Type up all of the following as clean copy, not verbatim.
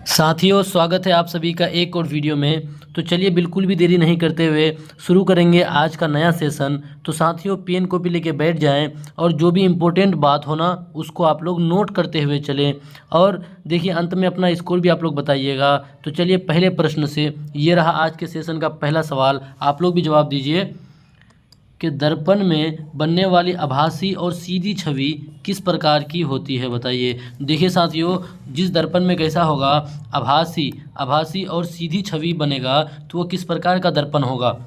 साथियों, स्वागत है आप सभी का एक और वीडियो में। तो चलिए बिल्कुल भी देरी नहीं करते हुए शुरू करेंगे आज का नया सेशन। तो साथियों, पेन कॉपी लेके बैठ जाएं और जो भी इम्पोर्टेंट बात हो ना उसको आप लोग नोट करते हुए चलें। और देखिए, अंत में अपना स्कोर भी आप लोग बताइएगा। तो चलिए पहले प्रश्न से, ये रहा आज के सेशन का पहला सवाल। आप लोग भी जवाब दीजिए कि दर्पण में बनने वाली आभासी और सीधी छवि किस प्रकार की होती है, बताइए। देखिए साथियों, जिस दर्पण में कैसा होगा, आभासी आभासी और सीधी छवि बनेगा, तो वो किस प्रकार का दर्पण होगा।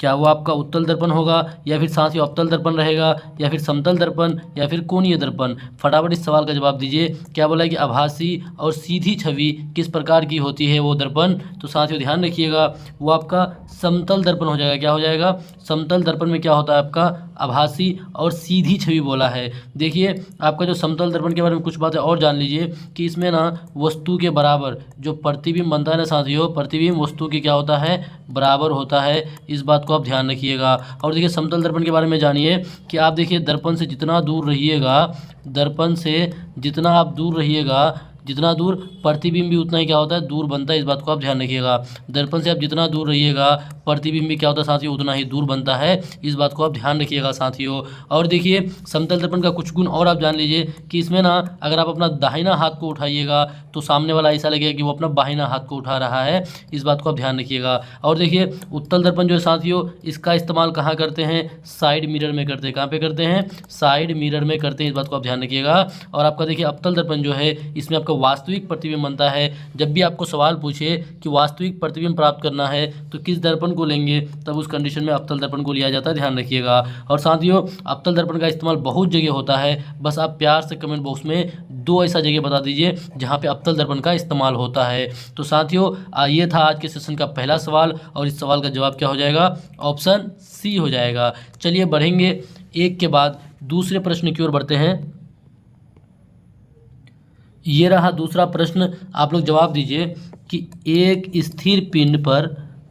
क्या वो आपका उत्तल दर्पण होगा, या फिर साथ ही अवतल दर्पण रहेगा, या फिर समतल दर्पण, या फिर कोणीय दर्पण। फटाफट इस सवाल का जवाब दीजिए। क्या बोला है कि आभासी और सीधी छवि किस प्रकार की होती है वो दर्पण। तो साथियों ध्यान रखिएगा, वो आपका समतल दर्पण हो जाएगा। क्या हो जाएगा? समतल दर्पण में क्या होता है आपका आभासी और सीधी छवि बोला है। देखिए, आपका जो समतल दर्पण के बारे में कुछ बातें और जान लीजिए कि इसमें ना वस्तु के बराबर जो प्रतिबिंब बनता है ना साथियों, प्रतिबिंब वस्तु की क्या होता है, बराबर होता है। इस बात को आप ध्यान रखिएगा। और देखिए, समतल दर्पण के बारे में जानिए कि आप देखिए दर्पण से जितना दूर रहिएगा, दर्पण से जितना आप दूर रहिएगा, जितना दूर प्रतिबिंब भी उतना ही क्या होता है, दूर बनता है। इस बात को आप ध्यान रखिएगा। दर्पण से आप जितना दूर रहिएगा, प्रतिबिंब भी क्या होता है साथियों, उतना ही दूर बनता है। इस बात को आप ध्यान रखिएगा साथियों। और देखिए, समतल दर्पण का कुछ गुण और आप जान लीजिए कि इसमें ना अगर आप अपना दाहिना हाथ को उठाइएगा तो सामने वाला ऐसा लगेगा कि वो अपना बाहिना हाथ को उठा रहा है। इस बात को आप ध्यान रखिएगा। और देखिए, उत्तल दर्पण जो है साथियों, इसका इस्तेमाल कहाँ करते हैं, साइड मिरर में करते हैं। कहाँ पे करते हैं? साइड मिरर में करते हैं। इस बात को आप ध्यान रखिएगा। और आपका देखिए अवतल दर्पण जो है, इसमें आपका वास्तविक प्रतिबिंब बनता है। जब भी आपको सवाल पूछे कि वास्तविक प्रतिबिंब प्राप्त करना है तो किस दर्पण को लेंगे, तब उस कंडीशन में अवतल दर्पण को लिया जाता है। ध्यान रखिएगा। और साथियों, अवतल दर्पण का इस्तेमाल बहुत जगह होता है। बस आप प्यार से कमेंट बॉक्स में दो ऐसा जगह बता दीजिए जहाँ पे अवतल दर्पण का इस्तेमाल होता है। तो साथियों, ये था आज के सेशन का पहला सवाल, और इस सवाल का जवाब क्या हो जाएगा? ऑप्शन सी हो जाएगा। चलिए बढ़ेंगे एक के बाद दूसरे प्रश्न की ओर बढ़ते हैं। ये रहा दूसरा प्रश्न। आप लोग जवाब दीजिए कि एक स्थिर पिंड पर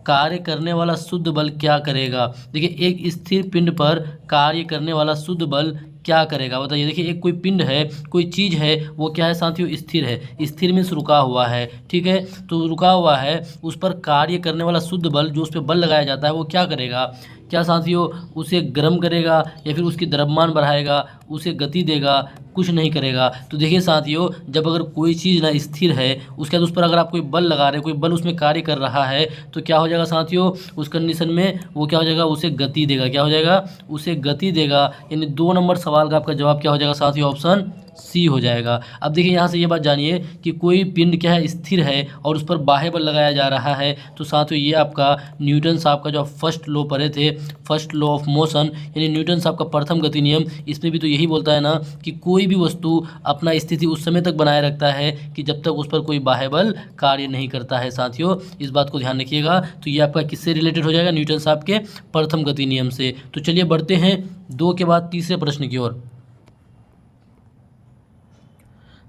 कार्य करने वाला शुद्ध बल क्या करेगा। देखिए, एक स्थिर पिंड पर कार्य करने वाला शुद्ध बल क्या करेगा, बताइए। देखिए, एक कोई पिंड है, कोई चीज़ है, वो क्या है साथियों, स्थिर है। स्थिर मीन्स रुका हुआ है, ठीक है। तो रुका हुआ है, उस पर कार्य करने वाला शुद्ध बल, जो उस पर बल लगाया जाता है, वो क्या करेगा? क्या साथियों, उसे गर्म करेगा, या फिर उसकी द्रव्यमान बढ़ाएगा, उसे गति देगा? कुछ नहीं करेगा। तो देखिए साथियों, जब अगर कोई चीज़ ना स्थिर है, उसके बाद उस पर अगर आप कोई बल लगा रहे हैं, कोई बल उसमें कार्य कर रहा है, तो क्या हो जाएगा साथियों, उस कंडीशन में वो क्या हो जाएगा, उसे गति देगा। क्या हो जाएगा? उसे गति देगा। यानी 2 नंबर सवाल का आपका जवाब क्या हो जाएगा साथियों? ऑप्शन सी हो जाएगा। अब देखिए, यहाँ से ये बात जानिए कि कोई पिंड क्या है, स्थिर है, और उस पर बाह्य बल लगाया जा रहा है। तो साथियों, ये आपका न्यूटन साहब का जो फर्स्ट लॉ पढ़े थे, फर्स्ट लॉ ऑफ मोशन, यानी न्यूटन साहब का प्रथम गति नियम, इसमें भी तो यही बोलता है ना कि कोई भी वस्तु अपना स्थिति उस समय तक बनाए रखता है कि जब तक उस पर कोई बाह्य बल कार्य नहीं करता है। साथियों, इस बात को ध्यान रखिएगा। तो ये आपका किससे रिलेटेड हो जाएगा? न्यूटन साहब के प्रथम गति नियम से। तो चलिए बढ़ते हैं 2 के बाद तीसरे प्रश्न की ओर।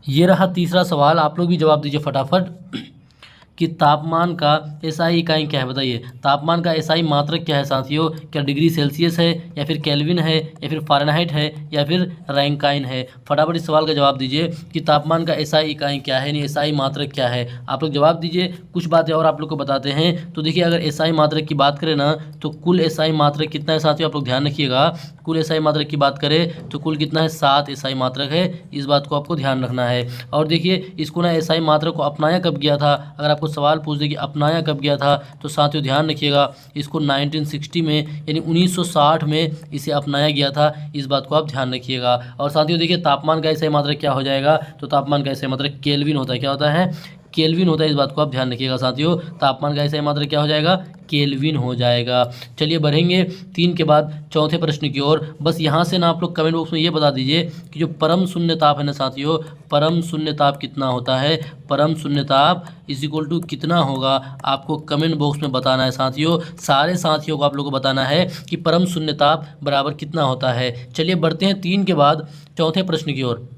ये रहा तीसरा सवाल। आप लोग भी जवाब दीजिए फटाफट कि तापमान का एसआई इकाई क्या है, बताइए। तापमान का एसआई मात्रक क्या है साथियों? क्या डिग्री सेल्सियस है, या फिर केल्विन है, या फिर फ़ारेनहाइट है, या फिर रैंकाइन है? फटाफट इस सवाल का जवाब दीजिए कि तापमान का एसआई इकाई क्या है, यानी एसआई मात्रक क्या है। आप लोग जवाब दीजिए। कुछ बातें और आप लोग को बताते हैं। तो देखिए, अगर एसआई मात्रक की बात करें ना, तो कुल एसआई मात्रक कितना है साथियों? आप लोग ध्यान रखिएगा। कुल एसआई मात्रक की बात करें तो कुल कितना है? 7 एसआई मात्रक है। इस बात को आपको ध्यान रखना है। और देखिए, इसको ना एसआई मात्रक को अपनाया कब गया था, अगर आपको सवाल पूछ दे कि अपनाया कब गया था, तो साथियों ध्यान रखिएगा, इसको 1960 में, यानी 1960 में इसे अपनाया गया था। इस बात को आप ध्यान रखिएगा। और साथियों देखिए, तापमान का एसआई मात्रक क्या हो जाएगा? तो तापमान का एसआई मात्रक केल्विन होता है। क्या होता है? केल्विन होता है। इस बात को आप ध्यान रखिएगा साथियों। तापमान का एसआई मात्रक क्या हो जाएगा? केल्विन हो जाएगा। चलिए बढ़ेंगे 3 के बाद चौथे प्रश्न की ओर। बस यहाँ से ना आप लोग कमेंट बॉक्स में ये बता दीजिए कि जो परम शून्य ताप है ना साथियों, परम शून्य ताप कितना होता है? परम शून्य ताप इज इक्वल टू कितना होगा, आपको कमेंट बॉक्स में बताना है साथियों। सारे साथियों को आप लोग को बताना है कि परम शून्य ताप बराबर कितना होता है। चलिए बढ़ते हैं 3 के बाद चौथे प्रश्न की ओर।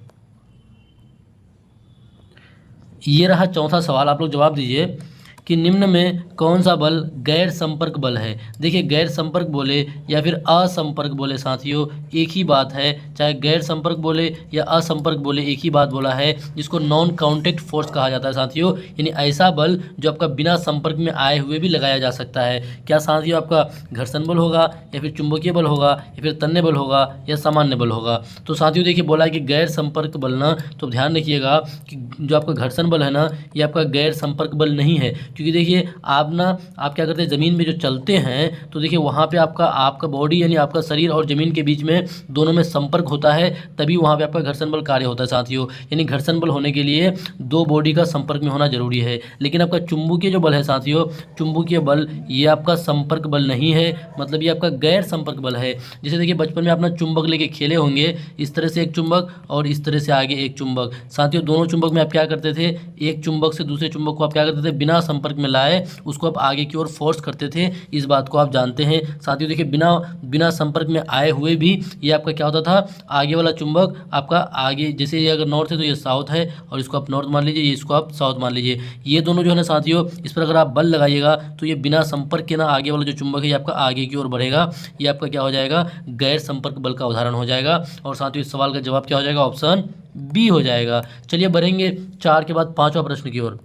ये रहा चौथा सवाल। आप लोग जवाब दीजिए कि निम्न में कौन सा बल गैर संपर्क बल है। देखिए गैर संपर्क बोले या फिर असंपर्क बोले साथियों एक ही बात है, चाहे गैर संपर्क बोले या असंपर्क बोले एक ही बात बोला है, जिसको नॉन कांटेक्ट फोर्स कहा जाता है साथियों। यानी ऐसा बल जो आपका बिना संपर्क में आए हुए भी लगाया जा सकता है। क्या साथियों, आपका घर्षण बल होगा या फिर चुंबकीय बल होगा या फिर तन्य बल होगा या सामान्य बल होगा। तो साथियों देखिए बोला है कि गैर संपर्क बल ना, तो ध्यान रखिएगा कि जो आपका घर्षण बल है ना, ये आपका गैर संपर्क बल नहीं है। क्योंकि देखिए आप क्या करते हैं, ज़मीन में जो चलते हैं तो देखिए वहाँ पे आपका बॉडी यानी आपका शरीर और ज़मीन के बीच में दोनों में संपर्क होता है, तभी वहाँ पे आपका घर्षण बल कार्य होता है साथियों। यानी घर्षण बल होने के लिए दो बॉडी का संपर्क में होना जरूरी है। लेकिन आपका चुंबकीय जो बल है साथियों, चुंबकीय बल ये आपका संपर्क बल नहीं है, मतलब ये आपका गैर संपर्क बल है। जैसे देखिए बचपन में अपना चुंबक लेके खेले होंगे, इस तरह से एक चुंबक और इस तरह से आगे एक चुंबक। साथियों दोनों चुंबक में आप क्या करते थे, एक चुंबक से दूसरे चुंबक को आप क्या करते थे, बिना संपर्क में लाए उसको आप आगे की ओर फोर्स करते थे। इस बात को आप जानते हैं साथियों। देखिए बिना संपर्क में आए हुए भी ये आपका क्या होता था, आगे वाला चुंबक आपका आगे, जैसे ये अगर नॉर्थ है तो ये साउथ है और इसको आप नॉर्थ मान लीजिए, ये इसको आप साउथ मान लीजिए। ये दोनों जो है ना साथियों, इस पर अगर आप बल लगाइएगा तो ये बिना संपर्क के ना आगे वाला जो चुंबक है ये आपका आगे की ओर बढ़ेगा। ये आपका क्या हो जाएगा, गैर संपर्क बल का उदाहरण हो जाएगा। और साथियों इस सवाल का जवाब क्या हो जाएगा, ऑप्शन बी हो जाएगा। चलिए बढ़ेंगे 4 के बाद 5वां प्रश्न की ओर।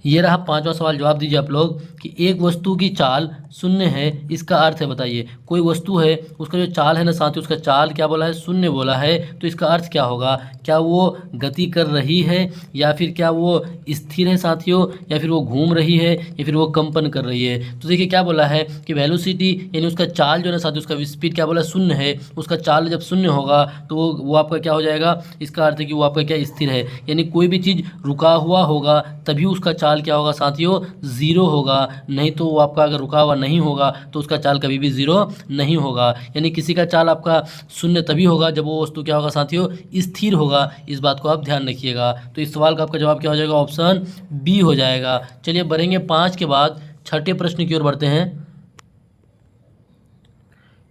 ये रहा 5वां सवाल, जवाब दीजिए आप लोग कि एक वस्तु की चाल शून्य है, इसका अर्थ है बताइए। कोई वस्तु है उसका जो चाल है ना साथियों, उसका चाल क्या बोला है, शून्य बोला है, तो इसका अर्थ क्या होगा, क्या वो गति कर रही है या फिर क्या वो स्थिर है साथियों, या फिर वो घूम रही है या फिर वो कंपन कर रही है। तो देखिए क्या बोला है कि वेलोसिटी यानी उसका चाल जो है ना साथियों, उसका स्पीड क्या बोला, शून्य है। उसका चाल जब शून्य होगा तो वो आपका क्या हो जाएगा, इसका अर्थ है कि वो आपका क्या स्थिर है। यानी कोई भी चीज़ रुका हुआ होगा तभी उसका चाल क्या होगा साथियों, जीरो होगा। नहीं तो वो आपका अगर रुका हुआ नहीं होगा तो उसका चाल कभी भी जीरो नहीं होगा। यानी किसी का चाल आपका शून्य तभी होगा जब वो वस्तु क्या होगा साथियों, स्थिर होगा। इस बात को आप ध्यान रखिएगा। तो इस सवाल का आपका जवाब क्या हो जाएगा, ऑप्शन बी हो जाएगा। चलिए बढ़ेंगे 5 के बाद 6ठे प्रश्न की ओर बढ़ते हैं।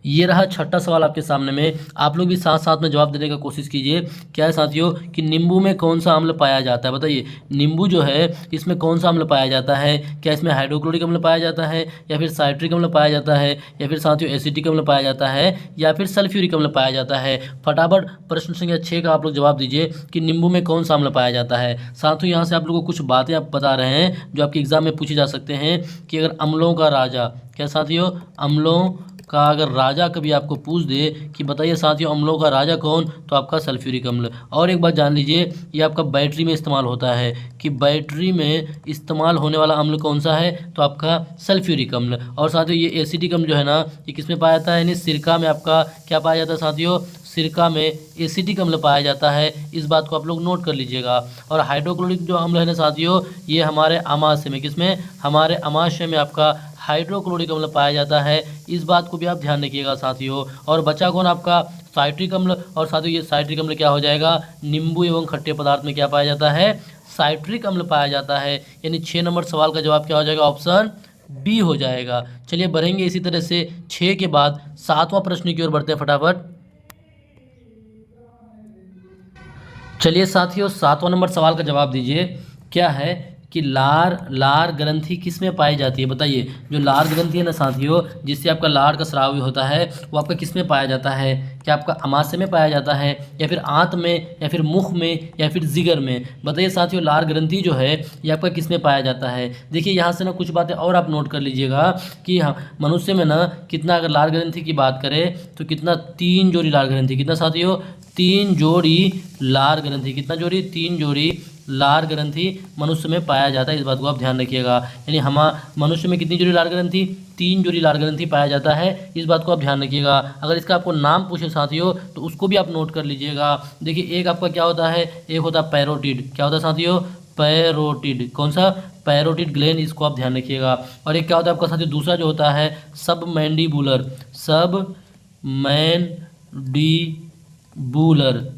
ये रहा 6ठा सवाल आपके सामने में। आप लोग भी साथ साथ में जवाब देने का कोशिश कीजिए। क्या है साथियों कि नींबू में कौन सा अम्ल पाया जाता है, बताइए। नींबू जो है इसमें कौन सा अम्ल पाया जाता है, क्या इसमें हाइड्रोक्लोरिक अम्ल पाया जाता है या फिर साइट्रिक अम्ल पाया जाता है या फिर साथियों एसिटिक अम्ल पाया जाता है या फिर सल्फ्यूरिक अम्ल पाया जाता है। फटाफट प्रश्न संख्या 6 का आप लोग जवाब दीजिए कि नींबू में कौन सा अम्ल पाया जाता है। साथियों यहाँ से आप लोगों को कुछ बातें आप बता रहे हैं जो आपके एग्जाम में पूछे जा सकते हैं कि अगर अम्लों का राजा, क्या साथियों, अम्लों का अगर राजा कभी आपको पूछ दे कि बताइए साथियों अम्लों का राजा कौन, तो आपका सल्फ्यूरिक अम्ल। और एक बात जान लीजिए, ये आपका बैटरी में इस्तेमाल होता है कि बैटरी में इस्तेमाल होने वाला अम्ल कौन सा है, तो आपका सल्फ्यूरिक अम्ल। और साथियों ये एसिटिक अम्ल जो है ना, ये किस में पाया जाता है, यानी सिरका में आपका क्या पाया जाता है साथियों, सिरका में एसिटिक अम्ल पाया जाता है। इस बात को आप लोग नोट कर लीजिएगा। और हाइड्रोक्लोरिक जो अम्ल है ना साथियों, ये हमारे अमाशय में, किसमें, हमारे अमाशय में आपका हाइड्रोक्लोरिक अम्ल पाया जाता है। इस बात को भी आप ध्यान रखिएगा साथियों। और बचा कौन, आपका साइट्रिक अम्ल। और साथियों ये साइट्रिक अम्ल क्या हो जाएगा, नींबू एवं खट्टे पदार्थ में क्या पाया जाता है, साइट्रिक अम्ल पाया जाता है। यानी 6 नंबर सवाल का जवाब क्या हो जाएगा, ऑप्शन बी हो जाएगा। चलिए बढ़ेंगे इसी तरह से 6 के बाद 7वां प्रश्न की ओर बढ़ते हैं फटाफट। चलिए साथियों 7वां नंबर सवाल का जवाब दीजिए। क्या है कि लार ग्रंथि किस में पाई जाती है, बताइए। जो लार ग्रंथि है ना साथियों, जिससे आपका लार का स्राव होता है, वो आपका किस में पाया जाता है, क्या आपका अमाशय में पाया जाता है या फिर आंत में या फिर मुख में या फिर जिगर में। बताइए साथियों लार ग्रंथि जो है ये आपका किस में पाया जाता है। देखिए यहाँ से ना कुछ बातें और आप नोट कर लीजिएगा कि हाँ, मनुष्य में ना कितना, अगर लार ग्रंथि की बात करें तो कितना, 3 जोड़ी लार ग्रंथि, कितना साथियों, 3 जोड़ी लार ग्रंथि, कितना जोड़ी, 3 जोड़ी लार ग्रंथि मनुष्य में पाया जाता है। इस बात को आप ध्यान रखिएगा। यानी हम मनुष्य में कितनी जोड़ी लार ग्रंथि, 3 जोड़ी लार ग्रंथि पाया जाता है। इस बात को आप ध्यान रखिएगा। अगर इसका आपको नाम पूछे साथियों तो उसको भी आप नोट कर लीजिएगा। देखिए एक आपका क्या होता है, एक होता है पैरोटिड, क्या होता है साथियों, पैरोटिड, कौन सा, पैरोटिड ग्लैंड, इसको आप ध्यान रखिएगा। और एक क्या होता है आपका साथियों, दूसरा जो होता है सबमैंडिबुलर,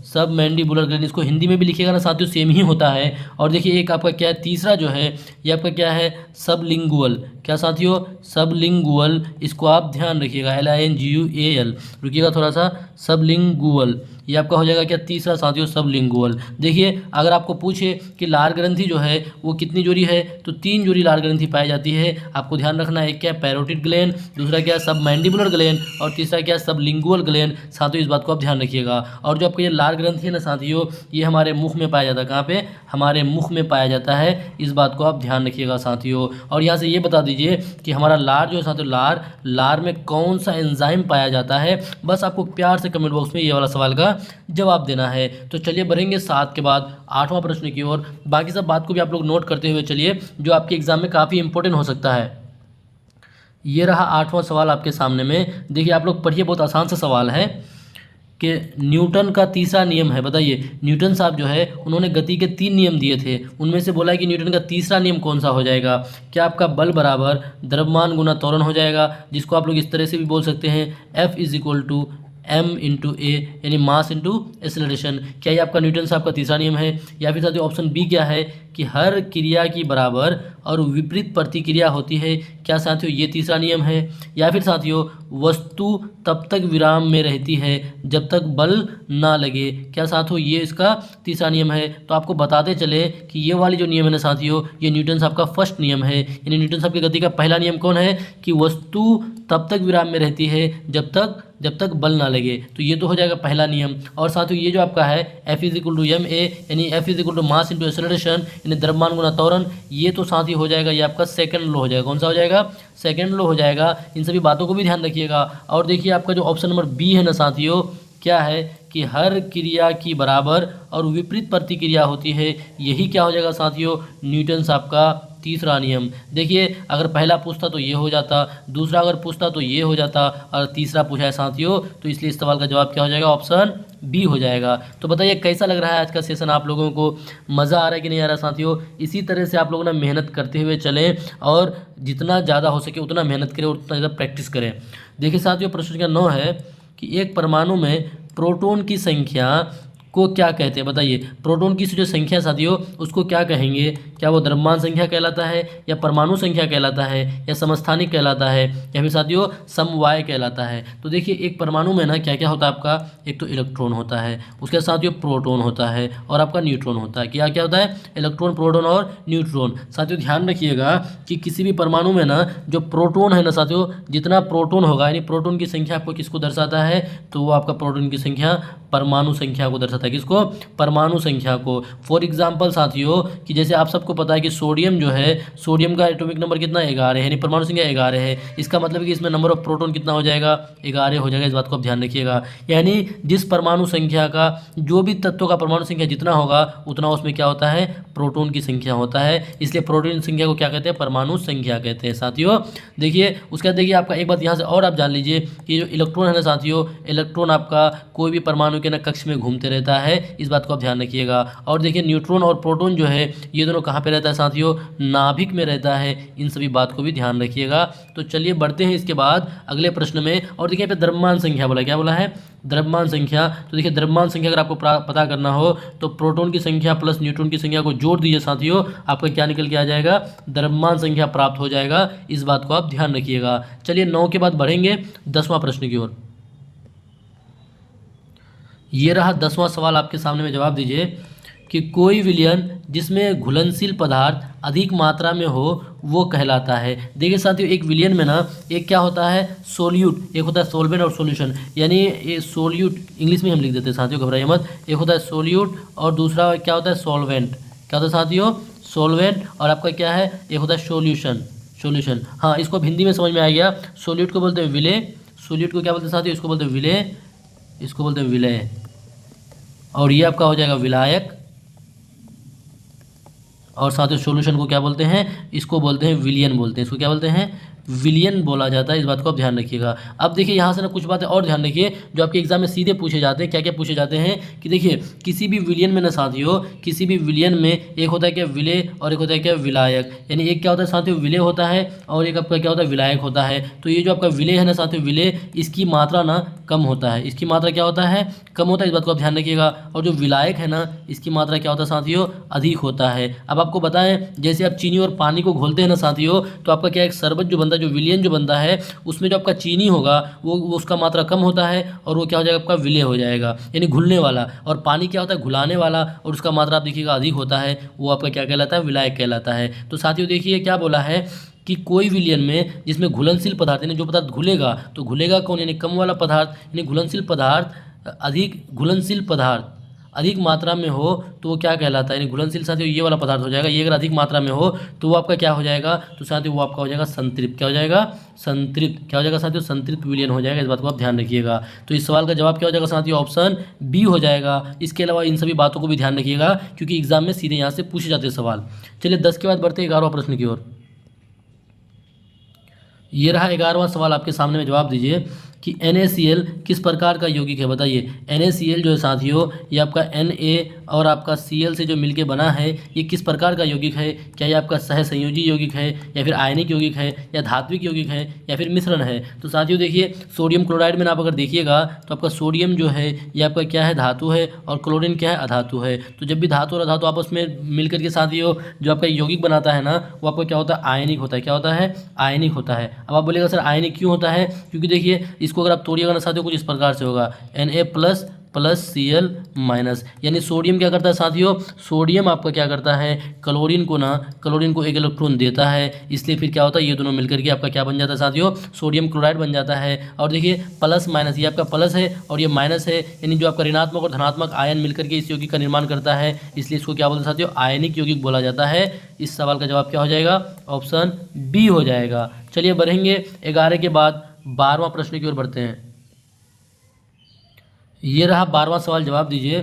सबमैंडिबुलर ग्लैंड, इसको हिंदी में भी लिखिएगा ना साथियों सेम ही होता है। और देखिए एक आपका क्या है, तीसरा जो है ये आपका क्या है, सबलिंगुअल, क्या साथियों, सबलिंगुअल, इसको आप ध्यान रखिएगा, LINGUAL, रुकिएगा थोड़ा सा, सबलिंगुअल, ये आपका हो जाएगा क्या तीसरा साथियों सबलिंगुअल। देखिए अगर आपको पूछे कि लार ग्रंथि जो है वो कितनी जोड़ी है तो 3 जोड़ी लार ग्रंथि पाई जाती है। आपको ध्यान रखना है, एक क्या पैरोटिड ग्लैंड, दूसरा क्या सब मैंडिबुलर ग्लैंड और तीसरा क्या सबलिंगुअल ग्लैंड। साथियों इस बात को आप ध्यान रखिएगा। और जो आपका ये लार ग्रंथि है ना साथियों, ये हमारे मुख में पाया जाता है। कहाँ पे? हमारे मुख में पाया जाता है। इस बात को आप ध्यान रखिएगा साथियों। और यहाँ से ये बता दीजिए कि हमारा लार जो है साथियों, लार में कौन सा एंजाइम पाया जाता है। बस आपको प्यार से कमेंट बॉक्स में ये वाला सवाल का जवाब देना है। तो चलिए बढ़ेंगे 7 के बाद 8वां प्रश्न की ओर। बाकी सब बात को भी आप लोग नोट करते हुए चलिए, जो आपके एग्जाम में काफ़ी इंपॉर्टेंट हो सकता है। ये रहा 8वां सवाल आपके सामने में। देखिए आप लोग पढ़िए, बहुत आसान सा सवाल है कि न्यूटन का तीसरा नियम है। बताइए, न्यूटन साहब जो है उन्होंने गति के 3 नियम दिए थे, उनमें से बोला है कि न्यूटन का तीसरा नियम कौन सा हो जाएगा। क्या आपका बल बराबर द्रव्यमान गुना त्वरण हो जाएगा, जिसको आप लोग इस तरह से भी बोल सकते हैं F = m/a, यानी मास इंटू एक्सेलरेशन। क्या ये आपका न्यूटन साहब का तीसरा नियम है? या फिर साथियों ऑप्शन बी क्या है कि हर क्रिया की बराबर और विपरीत प्रतिक्रिया होती है। क्या साथियों ये तीसरा नियम है? या फिर साथियों वस्तु तब तक विराम में रहती है जब तक बल ना लगे। क्या साथियों ये इसका तीसरा नियम है? तो आपको बताते चले कि ये वाली जो नियम है ना साथियों, ये न्यूटन साहब का फर्स्ट नियम है। यानी न्यूटन साहब की गति का पहला नियम कौन है कि वस्तु तब तक विराम में रहती है जब तक बल ना लगे। तो ये तो हो जाएगा पहला नियम। और साथियों ये जो आपका है F = ma, यानी F = मास इंटू एक्सेलरेशन, यानी द्रव्यमान गुना त्वरण, ये तो साथ ही हो जाएगा, ये आपका सेकंड लॉ हो जाएगा। कौन सा हो जाएगा? सेकंड लॉ हो जाएगा। इन सभी बातों को भी ध्यान रखिएगा। और देखिए आपका जो ऑप्शन नंबर बी है ना साथियों, क्या है कि हर क्रिया की बराबर और विपरीत प्रतिक्रिया होती है। यही क्या हो जाएगा साथियों? न्यूटन साहब का तीसरा नियम। देखिए अगर पहला पूछता तो ये हो जाता, दूसरा अगर पूछता तो ये हो जाता, और तीसरा पूछा है साथियों, तो इसलिए इस सवाल का जवाब क्या हो जाएगा? ऑप्शन बी हो जाएगा। तो बताइए कैसा लग रहा है आज का सेशन आप लोगों को? मज़ा आ रहा है कि नहीं आ रहा साथियों? इसी तरह से आप लोग ना मेहनत करते हुए चलें और जितना ज़्यादा हो सके उतना मेहनत करें और उतना ज़्यादा प्रैक्टिस करें। देखिए साथियों प्रश्न संख्या 9 है कि एक परमाणु में प्रोटॉन की संख्या को क्या कहते हैं। बताइए प्रोटॉन की जो संख्या साथियों उसको क्या कहेंगे? क्या वो द्रव्यमान संख्या कहलाता है, या परमाणु संख्या कहलाता है, या समस्थानिक कहलाता है, या फिर साथियों समवाय कहलाता है। तो देखिए एक परमाणु में ना क्या क्या होता है आपका, एक तो इलेक्ट्रॉन होता है, उसके साथियों प्रोटॉन होता है और आपका न्यूट्रॉन होता है। क्या क्या होता है? इलेक्ट्रॉन, प्रोटॉन और न्यूट्रॉन। साथियों ध्यान रखिएगा कि किसी भी परमाणु में ना जो प्रोटॉन है ना साथियों, जितना प्रोटॉन होगा यानी प्रोटॉन की संख्या आपको किसको दर्शाता है? तो वो आपका प्रोटॉन की संख्या परमाणु संख्या को दर्शाता है। किसको? परमाणु संख्या को। फॉर एग्जाम्पल साथियों कि जैसे आप सबको पता है कि सोडियम जो है, सोडियम का एटॉमिक नंबर कितना? 11 है, यानी परमाणु संख्या 11 है। इसका मतलब है कि इसमें नंबर ऑफ प्रोटॉन कितना हो जाएगा? 11 हो जाएगा। इस बात को आप ध्यान रखिएगा। यानी जिस परमाणु संख्या का, जो भी तत्वों का परमाणु संख्या जितना होगा उतना उसमें क्या होता है? प्रोटॉन की संख्या होता है। इसलिए प्रोटॉन संख्या को क्या कहते हैं? परमाणु संख्या कहते हैं साथियों। देखिए उसके बाद देखिए आपका एक बात यहाँ से और आप जान लीजिए कि जो इलेक्ट्रॉन है ना साथियों, इलेक्ट्रॉन आपका कोई भी परमाणु के ना कक्ष में घूमते रहता है। इस बात को आप ध्यान रखिएगा। और देखिए न्यूट्रॉन और प्रोटॉन जो है ये दोनों कहाँ पे रहता है साथियों? नाभिक में रहता है। इन सभी बात को भी ध्यान रखिएगा। तो चलिए बढ़ते हैं इसके बाद अगले प्रश्न में। और देखिए यहाँ पे द्रव्यमान संख्या बोला, क्या बोला है? द्रव्यमान संख्या। तो देखिए द्रव्यमान संख्या अगर आपको पता करना हो तो प्रोटॉन की संख्या प्लस न्यूट्रॉन की संख्या को जोड़ दीजिए साथियों, आपका क्या निकल के आ जाएगा? द्रव्यमान संख्या प्राप्त हो जाएगा। इस बात को आप ध्यान रखिएगा। चलिए 9 के बाद बढ़ेंगे 10वां प्रश्न की ओर। ये रहा 10वां सवाल आपके सामने में। जवाब दीजिए कि कोई विलयन जिसमें घुलनशील पदार्थ अधिक मात्रा में हो वो कहलाता है। देखिए साथियों एक विलयन में ना एक क्या होता है? सोल्यूट, एक होता है सोलवेंट और सॉल्यूशन। यानी ये सोल्यूट इंग्लिश में हम लिख देते हैं साथियों, घबराइए मत। एक होता है सोल्यूट और दूसरा क्या होता है? सॉल्वेंट। क्या होता है साथियों? सॉल्वेंट। और आपका क्या है? एक होता है सॉल्यूशन। हाँ इसको अब हिंदी में समझ में आ गया। सोल्यूट को बोलते हैं विलय, सोल्यूट को क्या बोलते हैं साथियों? इसको बोलते हैं विलय, इसको बोलते हैं विलय। और ये आपका हो जाएगा विलायक। और साथ ही सॉल्यूशन को क्या बोलते हैं? इसको बोलते हैं विलियन बोलते हैं। इसको क्या बोलते हैं? विलियन बोला जाता है। इस बात को आप ध्यान रखिएगा। अब देखिए यहाँ से ना कुछ बातें और ध्यान रखिए जो आपके एग्जाम में सीधे पूछे जाते हैं। क्या क्या पूछे जाते हैं कि देखिए किसी भी विलियन में ना साथियों, किसी भी विलियन में एक होता है क्या? विलय और एक होता है क्या? विलायक। यानी एक क्या होता है साथियों? विलय होता है और एक आपका क्या होता है? विलायक होता है। तो ये जो आपका विलय है ना साथियों, विलय इसकी मात्रा ना कम होता है। इसकी मात्रा क्या होता है? कम होता है। इस बात को आप ध्यान रखिएगा। और जो विलायक है ना इसकी मात्रा क्या होता है साथियों? अधिक होता है। अब आपको बताएं जैसे आप चीनी और पानी को घोलते हैं ना साथियों, तो आपका क्या एक शरबत जो बनता जो विलयन जो बनता है उसमें जो आपका चीनी होगा वो उसका मात्रा कम होता है और वो क्या हो जाएगा आपका विलय हो जाएगा, यानी घुलने वाला। और पानी क्या होता है घुलाने वाला, और उसका मात्रा आप देखिएगा अधिक होता है, वो आपका क्या कहलाता है विलायक कहलाता है। तो साथियों देखिए क्या बोला है कि कोई विलयन में जिसमें घुलनशील पदार्थ यानी जो पदार्थ घुलेगा, तो घुलेगा कौन, यानी कम वाला पदार्थ, यानी घुलनशील पदार्थ अधिक मात्रा में हो तो वो क्या कहलाता है, यानी घुलनशील साथियों ये वाला पदार्थ हो जाएगा। ये अगर अधिक मात्रा में हो तो वो आपका क्या हो जाएगा, तो साथियों वो आपका हो जाएगा संतृप्त। क्या हो जाएगा, संतृप्त। क्या हो जाएगा साथियों, संतृप्त विलयन हो जाएगा। इस बात को आप ध्यान रखिएगा। तो इस सवाल का जवाब क्या हो जाएगा साथियों, ऑप्शन बी हो जाएगा। इसके अलावा इन सभी बातों को भी ध्यान रखिएगा क्योंकि एग्जाम में सीधे यहाँ से पूछे जाते हैं सवाल। चलिए 10 के बाद बढ़ते हैं 11वां प्रश्न की ओर। ये रहा 11वां सवाल, आपके सामने में जवाब दीजिए कि NaCl किस प्रकार का यौगिक है, बताइए। NaCl जो है साथियों ये आपका Na और आपका Cl से जो मिलके बना है, ये किस प्रकार का यौगिक है। क्या ये आपका सहसंयोजी यौगिक है, या फिर आयनिक यौगिक है, या धात्विक यौगिक है, या फिर मिश्रण है। तो साथियों देखिए सोडियम क्लोराइड में आप अगर देखिएगा तो आपका सोडियम जो है ये आपका क्या है, धातु है, और क्लोरीन क्या है, अधातु है। तो जब भी धातु और अधातु आपस में मिलकर के साथियों जो आपका यौगिक बनाता है ना, वो आपका क्या होता है, आयनिक होता है। क्या होता है, आयनिक होता है। अब आप बोलेगा सर आयनिक क्यों होता है, क्योंकि देखिए इसको अगर आप तोड़िएगा ना साथियों कुछ इस प्रकार से होगा, Na++Cl-, यानी सोडियम क्या करता है साथियों, सोडियम आपका क्या करता है, क्लोरीन को एक इलेक्ट्रॉन देता है, इसलिए फिर क्या होता है ये दोनों मिलकर के आपका क्या बन जाता है साथियों, सोडियम क्लोराइड बन जाता है। और देखिए प्लस माइनस, ये आपका प्लस है और ये माइनस है, यानी जो आपका ऋणात्मक और धनात्मक आयन मिलकर के इस यौगिक का निर्माण करता है, इसलिए इसको क्या बोलते हैं साथियों, आयनिक यौगिक बोला जाता है। इस सवाल का जवाब क्या हो जाएगा, ऑप्शन बी हो जाएगा। चलिए बढ़ेंगे 11 के बाद 12वां प्रश्न की ओर बढ़ते हैं। ये रहा 12वां सवाल, जवाब दीजिए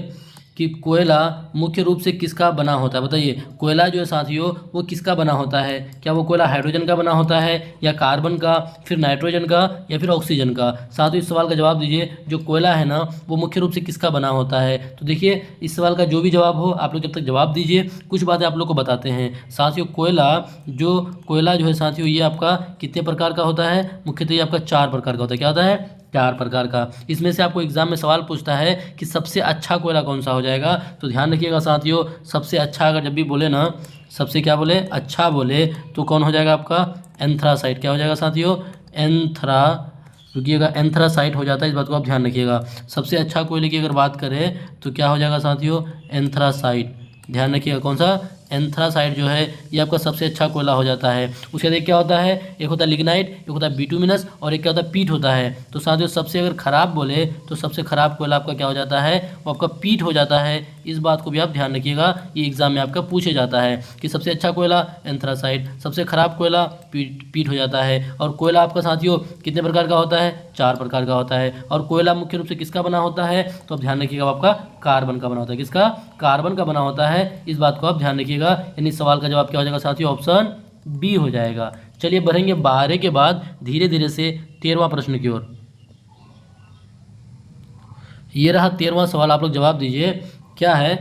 कि कोयला मुख्य रूप से किसका बना होता है, बताइए। कोयला जो है साथियों वो किसका बना होता है, क्या वो कोयला हाइड्रोजन का बना होता है, या कार्बन का, फिर नाइट्रोजन का, या फिर ऑक्सीजन का। साथियों इस सवाल का जवाब दीजिए, जो कोयला है ना वो मुख्य रूप से किसका बना होता है। तो देखिए इस सवाल का जो भी जवाब हो आप लोग जब तक जवाब दीजिए कुछ बातें आप लोग को बताते हैं। साथियों कोयला जो है साथियों ये आपका कितने प्रकार का होता है, मुख्यतः ये आपका 4 प्रकार का होता है। क्या होता है, 4 प्रकार का। इसमें से आपको एग्जाम में सवाल पूछता है कि सबसे अच्छा कोयला कौन सा हो जाएगा। तो ध्यान रखिएगा साथियों, सबसे अच्छा अगर जब भी बोले ना, सबसे क्या बोले, अच्छा बोले, तो कौन हो जाएगा आपका, एंथ्रासाइट। क्या हो जाएगा साथियों, रुकिएगा, एंथ्रासाइट हो जाता है। इस बात को आप ध्यान रखिएगा। सबसे अच्छा कोयले की अगर बात करें तो क्या हो जाएगा साथियों, एंथ्रासाइट। ध्यान रखिएगा कौन सा, एंथ्रासाइट जो है ये आपका सबसे अच्छा कोयला हो जाता है। उसके बाद एक क्या होता है, एक होता है लिग्नाइट, एक होता है बिटुमिनस, और एक क्या होता है, पीट होता है। तो साथियों सबसे अगर खराब बोले तो सबसे खराब कोयला आपका क्या हो जाता है, वो आपका पीट हो जाता है। इस बात को भी आप ध्यान रखिएगा, ये एग्जाम में आपका पूछे जाता है कि सबसे अच्छा कोयला एंथ्रासाइट, सबसे खराब कोयला पीट हो जाता है। और कोयला आपका साथियों कितने प्रकार का होता है, 4 प्रकार का होता है। और कोयला मुख्य रूप से किसका बना होता है, तो आप ध्यान रखिएगा आपका कार्बन का बना होता है। किसका, कार्बन का बना होता है। इस बात को आप ध्यान रखिएगा, यानी सवाल का जवाब क्या हो जाएगा साथियों, ऑप्शन बी हो जाएगा। चलिए बढ़ेंगे 12 के बाद धीरे धीरे से 13वां प्रश्न की ओर। ये रहा 13वां सवाल, आप लोग जवाब दीजिए। क्या है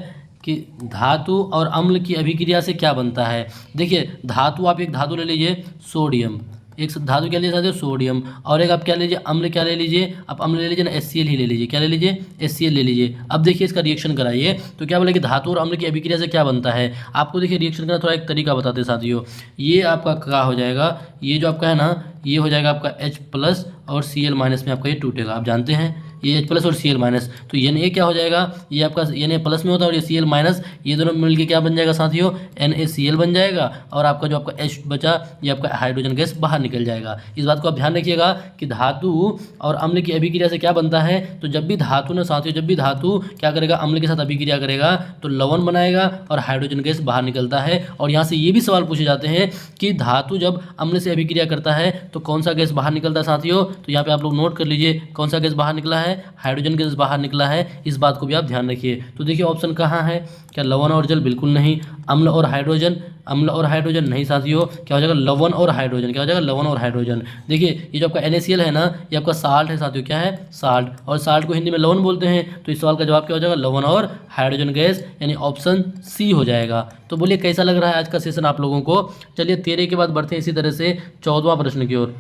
कि धातु और अम्ल की अभिक्रिया से क्या बनता है। देखिए धातु, आप एक धातु ले लीजिए सोडियम, एक धातु क्या ले लीजिए सोडियम, और एक आप क्या ले लीजिए, अम्ल क्या ले लीजिए, आप अम्ल ले लीजिए ना, HCl ही ले लीजिए। क्या ले लीजिए, HCl ले लीजिए। अब देखिए इसका रिएक्शन कराइए तो क्या बोले कि धातु और अम्ल की अभिक्रिया से क्या बनता है। आपको देखिए रिएक्शन करना थोड़ा एक तरीका बताते हैं साथियों। ये आपका क्या हो जाएगा, ये जो आपका है ना ये हो जाएगा आपका H+ और Cl- में आपका ये टूटेगा। आप जानते हैं ये H+ और Cl-, तो Na क्या हो जाएगा, ये आपका Na+ में होता है, और ये Cl-, ये दोनों मिलके क्या बन जाएगा साथियों, NaCl बन जाएगा। और आपका जो आपका H बचा ये आपका हाइड्रोजन गैस बाहर निकल जाएगा। इस बात को आप ध्यान रखिएगा कि धातु और अम्ल की अभिक्रिया से क्या बनता है। तो जब भी धातु ना साथियों, जब भी धातु क्या करेगा, अम्ल के साथ अभिक्रिया करेगा तो लवण बनाएगा और हाइड्रोजन गैस बाहर निकलता है। और यहाँ से ये भी सवाल पूछे जाते हैं कि धातु जब अम्ल से अभिक्रिया करता है तो कौन सा गैस बाहर निकलता है साथियों। तो यहाँ पे आप लोग नोट कर लीजिए कौन सा गैस बाहर निकला है, हाइड्रोजन गैस बाहर निकला है। इस बात को भी आप ध्यान रखिए। तो देखिए ऑप्शन कहाँ है, क्या लवण और जल, बिल्कुल नहीं। अम्ल और हाइड्रोजन नहीं साथियों। क्या हो जाएगा, लवण और हाइड्रोजन। क्या हो जाएगा, लवण और हाइड्रोजन। देखिए ये जो आपका NaCl है ना, ये आपका साल्ट है साथियों। क्या है, साल्ट, और साल्ट को हिंदी में लवण बोलते हैं। तो इस सवाल का जवाब क्या हो जाएगा, लवण और हाइड्रोजन गैस, यानी ऑप्शन सी हो जाएगा। तो बोलिए कैसा लग रहा है आज का सेशन आप लोगों को। चलिए 13 के बाद बढ़ते हैं इसी तरह से 14वां प्रश्न की ओर।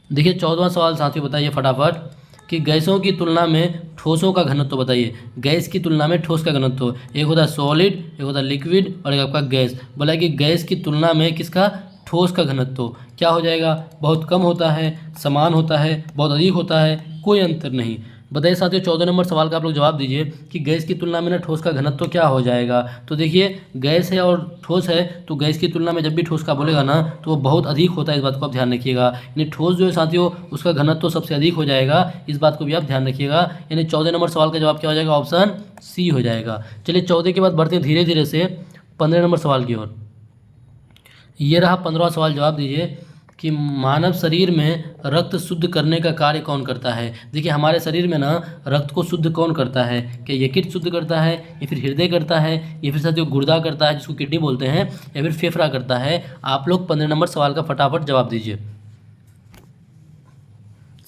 देखिए 14वां सवाल साथियों, बताइए फटाफट कि गैसों की तुलना में ठोसों का घनत्व बताइए। गैस की तुलना में ठोस का घनत्व, एक होता है सॉलिड, एक होता है लिक्विड, और एक आपका गैस। बोला कि गैस की तुलना में किसका, ठोस का घनत्व क्या हो जाएगा, बहुत कम होता है, समान होता है, बहुत अधिक होता है, कोई अंतर नहीं। बताइए साथियों 14 नंबर सवाल का आप लोग जवाब दीजिए कि गैस की तुलना में ना ठोस का घनत्व क्या हो जाएगा। तो देखिए गैस है और ठोस है, तो गैस की तुलना में जब भी ठोस का बोलेगा ना तो वो बहुत अधिक होता है, इस बात को आप ध्यान रखिएगा। यानी ठोस जो है साथियों उसका घनत्व सबसे अधिक हो जाएगा, इस बात को भी आप ध्यान रखिएगा। यानी 14 नंबर सवाल का जवाब क्या हो जाएगा, ऑप्शन सी हो जाएगा। चलिए 14 के बाद बढ़ते हैं धीरे धीरे से 15 नंबर सवाल की ओर। ये रहा 15वां सवाल, जवाब दीजिए कि मानव शरीर में रक्त शुद्ध करने का कार्य कौन करता है। देखिए हमारे शरीर में ना रक्त को शुद्ध कौन करता है, क्या यकृत शुद्ध करता है, या फिर हृदय करता है, या फिर साथियों गुर्दा करता है जिसको किडनी बोलते हैं, या फिर फेफड़ा करता है। आप लोग 15 नंबर सवाल का फटाफट जवाब दीजिए।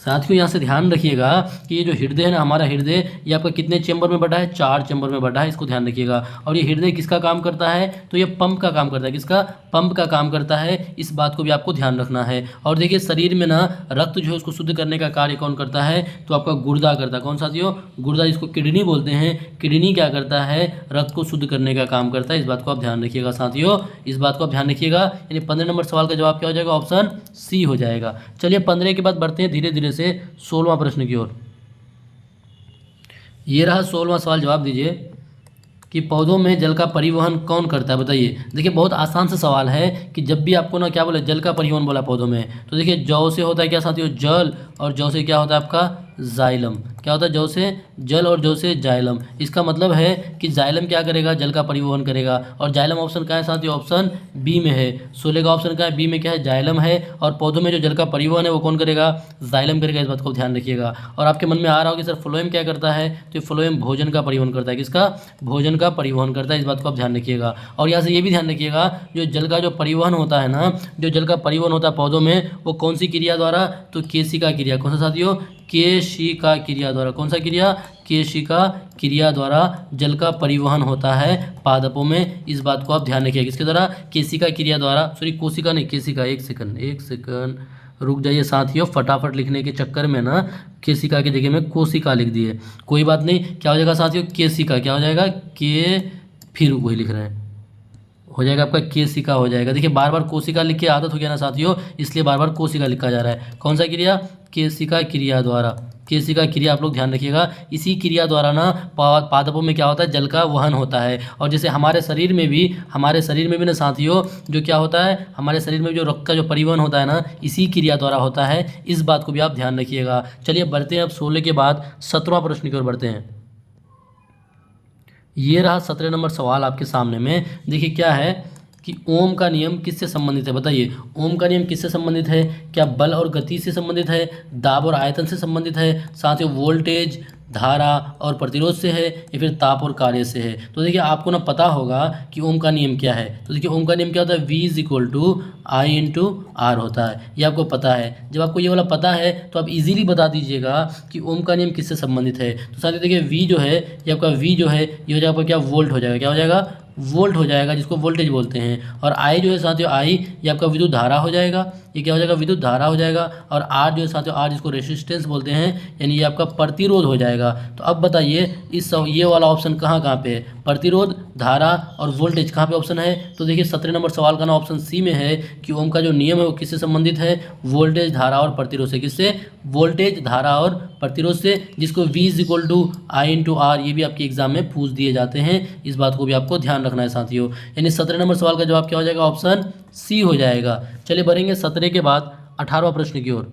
साथियों यहाँ से ध्यान रखिएगा कि ये जो हृदय है ना, हमारा हृदय ये आपका कितने चैम्बर में बटा है, 4 चैम्बर में बटा है, इसको ध्यान रखिएगा। और ये हृदय किसका काम करता है, तो ये पंप का काम करता है, किसका, पंप का काम करता है, इस बात को भी आपको ध्यान रखना है। और देखिए शरीर में ना रक्त जो है उसको शुद्ध करने का कार्य कौन करता है, तो आपका गुर्दा करता है। कौन साथियों, गुर्दा, जिसको किडनी बोलते हैं। किडनी क्या करता है, रक्त को शुद्ध करने का काम करता है, इस बात को आप ध्यान रखिएगा साथियों, इस बात को आप ध्यान रखिएगा। यानी 15 नंबर सवाल का जवाब क्या हो जाएगा, ऑप्शन सी हो जाएगा। चलिए 15 के बाद बढ़ते हैं धीरे धीरे से 16वां प्रश्न की ओर। ये रहा 16वां सवाल, जवाब दीजिए कि पौधों में जल का परिवहन कौन करता है। बताइए, देखिए बहुत आसान सा सवाल है कि जब भी आपको ना क्या बोला, जल का परिवहन बोला पौधों में, तो देखिए जौ से होता है क्या साथियों, जल, और जौ से क्या होता है आपका जाइलम। क्या होता है, जौ से जल और जौ से जाइलम। इसका मतलब है कि जाइलम क्या करेगा, जल का परिवहन करेगा। और जाइलम ऑप्शन क्या है साथियों, ऑप्शन बी में है। 16 का ऑप्शन क्या है, बी में क्या है, जाइलम है। और पौधों में जो जल का परिवहन है वो कौन करेगा, जाइलम करेगा, इस बात को ध्यान रखिएगा। और आपके मन में आ रहा हो कि सर फ्लोएम क्या करता है, तो फ्लोएम भोजन का परिवहन करता है, किसका, भोजन का परिवहन करता है, इस बात को आप ध्यान रखिएगा। और यहाँ से ये भी ध्यान रखिएगा जो जल का जो परिवहन होता है ना, जो जल का परिवहन होता है पौधों में, वो कौन सी क्रिया द्वारा, तो केशिका क्रिया। कौन सा साथियों, केशिका क्रिया द्वारा। कौन सा क्रिया, केशिका क्रिया द्वारा जल का परिवहन होता है पादपों में, इस बात को आप ध्यान रखिएगा। किसके द्वारा, केशिका क्रिया द्वारा, सॉरी कोशिका नहीं, केशिका। एक सेकंड रुक जाइए साथियों, फटाफट लिखने के चक्कर में ना केशिका की जगह में कोशिका लिख दिए। कोई बात नहीं, क्या हो जाएगा साथियों, केशिका। क्या हो जाएगा, के, फिर वही लिख रहे हैं, हो जाएगा आपका केशिका हो जाएगा। देखिए बार बार कोशिका लिख के आदत हो गया ना साथियों, इसलिए बार बार कोशिका लिखा जा रहा है। कौन सा क्रिया, केशिका क्रिया द्वारा। केशिका क्रिया आप लोग ध्यान रखिएगा। इसी क्रिया द्वारा ना पादपों में क्या होता है, जल का वहन होता है। और जैसे हमारे शरीर में भी ना साथियों जो क्या होता है, हमारे शरीर में जो रक्त का जो परिवहन होता है ना, इसी क्रिया द्वारा होता है, इस बात को भी आप ध्यान रखिएगा। चलिए बढ़ते हैं अब 16 के बाद 17वां प्रश्न की ओर बढ़ते हैं। ये रहा 17 नंबर सवाल आपके सामने में। देखिए क्या है कि ओम का नियम किससे संबंधित है। बताइए ओम का नियम किससे संबंधित है, क्या बल और गति से संबंधित है, दाब और आयतन से संबंधित है, साथ ही वोल्टेज, धारा और प्रतिरोध से है, या फिर ताप और कार्य से है। तो देखिए आपको ना पता होगा कि ओम का नियम क्या है। तो देखिए ओम का नियम क्या होता है, V = I/R होता है, ये आपको पता है। जब आपको ये वाला पता है तो आप इजीली बता दीजिएगा कि ओम का नियम किससे संबंधित है। तो साथ ही देखिए V जो है, ये आपका V जो है ये हो जाएगा आपका क्या, वोल्ट हो जाएगा। क्या हो जाएगा, वोल्ट हो जाएगा, जिसको वोल्टेज बोलते हैं। और I जो है साथियों, I ये आपका विद्युत धारा हो जाएगा, ये क्या हो जाएगा, विद्युत धारा हो जाएगा। और R जो है साथियों, R जिसको रेसिस्टेंस बोलते हैं, यानी ये आपका प्रतिरोध हो जाएगा। तो अब बताइए ये वाला ऑप्शन कहाँ पे है, प्रतिरोध, धारा और वोल्टेज कहाँ पे ऑप्शन है। तो देखिए 17 नंबर सवाल का ना ऑप्शन सी में है कि ओम का जो नियम है वो किससे संबंधित है, वोल्टेज, धारा और प्रतिरोध से। किससे, वोल्टेज, धारा और प्रतिरोध से, जिसको V = I/R ये भी आपके एग्जाम में पूछ दिए जाते हैं, इस बात को भी आपको ध्यान रखना है साथियों। यानी 17 नंबर सवाल का जवाब क्या हो जाएगा, ऑप्शन सी हो जाएगा। चलिए बढ़ेंगे 17 के बाद 18वां प्रश्न की ओर।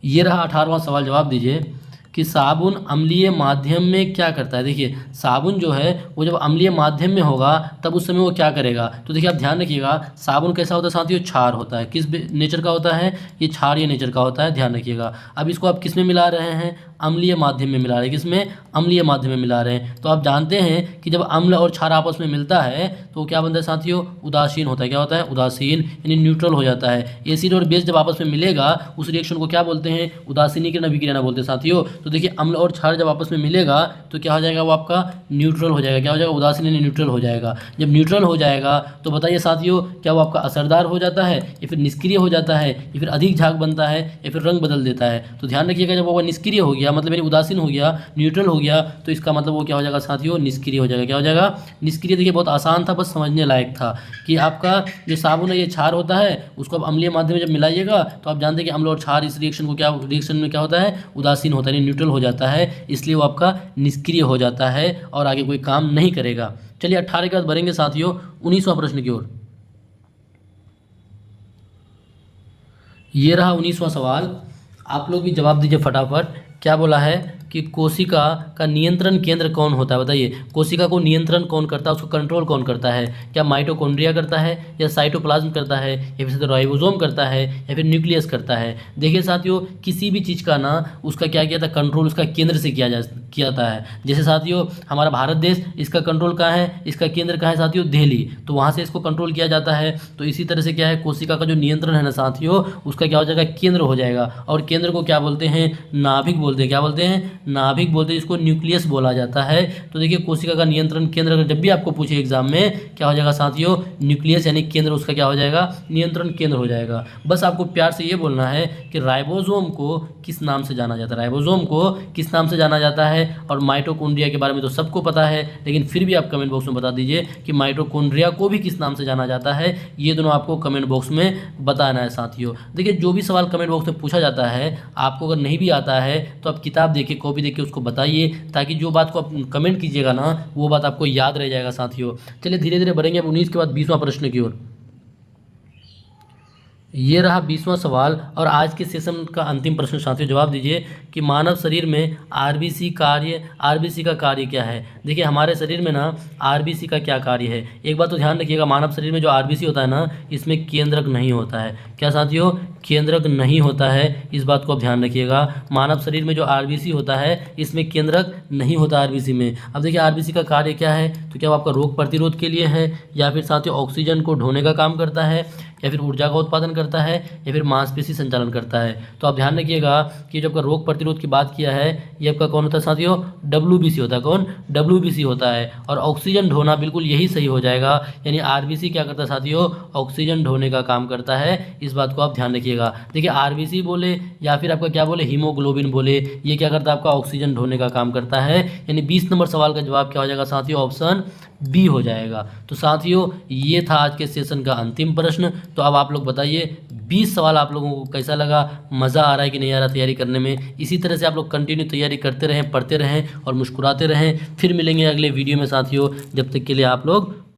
ये रहा 18वां सवाल, जवाब दीजिए कि साबुन अम्लीय माध्यम में क्या करता है। देखिए साबुन जो है वो जब अम्लीय माध्यम में होगा तब उस समय वो क्या करेगा। तो देखिए आप ध्यान रखिएगा, साबुन कैसा होता है साथियों, क्षार होता है। किस नेचर का होता है, ये क्षारीय नेचर का होता है, ध्यान रखिएगा। अब इसको आप किस में मिला रहे हैं, अम्लीय माध्यम में मिला रहे हैं। किसमें, अम्लीय माध्यम में मिला रहे हैं। तो आप जानते हैं कि जब अम्ल और क्षार आपस में मिलता है तो क्या बनता है साथियों, उदासीन होता है। क्या होता है, उदासीन, यानी न्यूट्रल हो जाता है। एसिड और बेस जब आपस में मिलेगा उस रिएक्शन को क्या बोलते हैं, उदासीनीकरण अभिक्रिया बोलते हैं साथियों। तो देखिए अम्ल और क्षार जब आपस में मिलेगा तो क्या हो जाएगा, वो आपका न्यूट्रल हो जाएगा। क्या हो जाएगा, उदासीन यानी न्यूट्रल हो जाएगा। जब न्यूट्रल हो जाएगा तो बताइए साथियों, क्या वो आपका असरदार हो जाता है, या फिर निष्क्रिय हो जाता है, या फिर अधिक झाग बनता है, या फिर रंग बदल देता है। तो ध्यान रखिएगा, जब वो निष्क्रिय हो गया गया, मतलब यानी उदासीन हो गया, न्यूट्रल हो गया, तो इसका मतलब वो क्या हो जाएगा साथियों, निष्क्रिय हो जाएगा। क्या हो जाएगा, निष्क्रिय। देखिए बहुत आसान था, बस समझने लायक था कि आपका जो साबुन है ये क्षार होता है, उसको आप अम्लीय माध्यम में जब मिलाइएगा तो आप जानते हैं कि अम्ल और क्षार इस रिएक्शन को रिएक्शन में क्या होता है, उदासीन होता है, न्यूट्रल हो जाता है, इसलिए वो आपका निष्क्रिय हो जाता है और आगे कोई काम नहीं करेगा। चलिए 18 के बाद बढ़ेंगे साथियों 19वां प्रश्न की ओर। ये रहा 19वां सवाल, आप लोग भी जवाब दीजिए फटाफट। क्या बोला है कि कोशिका का नियंत्रण केंद्र कौन होता है, बताइए। कोशिका को नियंत्रण कौन करता है, उसको कंट्रोल कौन करता है? क्या माइटोकॉन्ड्रिया करता है, या साइटोप्लाज्म करता है, या फिर राइबोसोम करता है, या फिर न्यूक्लियस करता है? देखिए साथियों, किसी भी चीज़ का ना उसका क्या किया था, कंट्रोल उसका केंद्र से किया जाता है। जैसे साथियों हमारा भारत देश, इसका कंट्रोल कहाँ है, इसका केंद्र कहाँ है साथियों, दिल्ली, तो वहाँ से इसको कंट्रोल किया जाता है। तो इसी तरह से क्या है, कोशिका का जो नियंत्रण है ना साथियों, उसका क्या हो जाएगा, केंद्र हो जाएगा। और केंद्र को क्या बोलते हैं, नाभिक बोलते हैं। क्या बोलते हैं, नाभिक बोलते हैं, जिसको न्यूक्लियस बोला जाता है। तो देखिए कोशिका का नियंत्रण केंद्र अगर जब भी आपको पूछे एग्जाम में, क्या हो जाएगा साथियों, न्यूक्लियस यानी केंद्र उसका क्या हो जाएगा, नियंत्रण केंद्र हो जाएगा। बस आपको प्यार से ये बोलना है कि राइबोसोम को किस नाम से जाना जाता है, राइबोसोम को किस नाम से जाना जाता है। और माइटोकॉन्ड्रिया के बारे में तो सबको पता है, लेकिन फिर भी आप कमेंट बॉक्स में बता दीजिए कि माइटोकॉन्ड्रिया को भी किस नाम से जाना जाता है। ये दोनों आपको कमेंट बॉक्स में बताना है साथियों। देखिए जो भी सवाल कमेंट बॉक्स में पूछा जाता है, आपको अगर नहीं भी आता है तो आप किताब देखिए, कॉपी देखिए, उसको बताइए, ताकि जो बात को आप कमेंट कीजिएगा ना, वो बात आपको याद रह जाएगा साथियों। चलिए धीरे धीरे बढ़ेंगे अब 19 के बाद 20वां प्रश्न की ओर। ये रहा 20वां सवाल और आज के सेशन का अंतिम प्रश्न साथियों। जवाब दीजिए कि मानव शरीर में आरबीसी का कार्य क्या है। देखिए हमारे शरीर में ना आरबीसी का क्या कार्य है। एक बात तो ध्यान रखिएगा, मानव शरीर में जो आरबीसी होता है ना, इसमें केंद्रक नहीं होता है। क्या साथियों, केंद्रक नहीं होता है, इस बात को आप ध्यान रखिएगा। मानव शरीर में जो आरबीसी होता है, इसमें केंद्रक नहीं होता आरबीसी में। अब देखिए आरबीसी का कार्य क्या है, तो क्या वो आपका रोग प्रतिरोध के लिए है, या फिर साथियों ऑक्सीजन को ढोने का काम करता है, या फिर ऊर्जा का उत्पादन करता है, या फिर मांसपेशी संचालन करता है। तो आप ध्यान रखिएगा कि जब आपका रोग प्रतिरोध की बात किया है, ये आपका कौन होता है साथियों, डब्ल्यूबीसी होता है। कौन, डब्ल्यूबीसी होता है। और ऑक्सीजन ढोना बिल्कुल यही सही हो जाएगा, यानी आरबीसी क्या करता है साथियों, ऑक्सीजन ढोने का काम करता है। इस बात को आप ध्यान रखिएगा। देखिए आरबीसी बोले या फिर आपका क्या बोले, हीमोग्लोबिन बोले, ये क्या करता है, आपका ऑक्सीजन ढोने का काम करता है। यानी 20 नंबर सवाल का जवाब क्या हो जाएगा साथियों, ऑप्शन बी हो जाएगा। तो साथियों ये था आज के सेशन का अंतिम प्रश्न। तो अब आप लोग बताइए 20 सवाल आप लोगों को कैसा लगा, मज़ा आ रहा है कि नहीं आ रहा तैयारी करने में। इसी तरह से आप लोग कंटिन्यू तैयारी करते रहें, पढ़ते रहें और मुस्कुराते रहें। फिर मिलेंगे अगले वीडियो में साथियों, जब तक के लिए आप लोग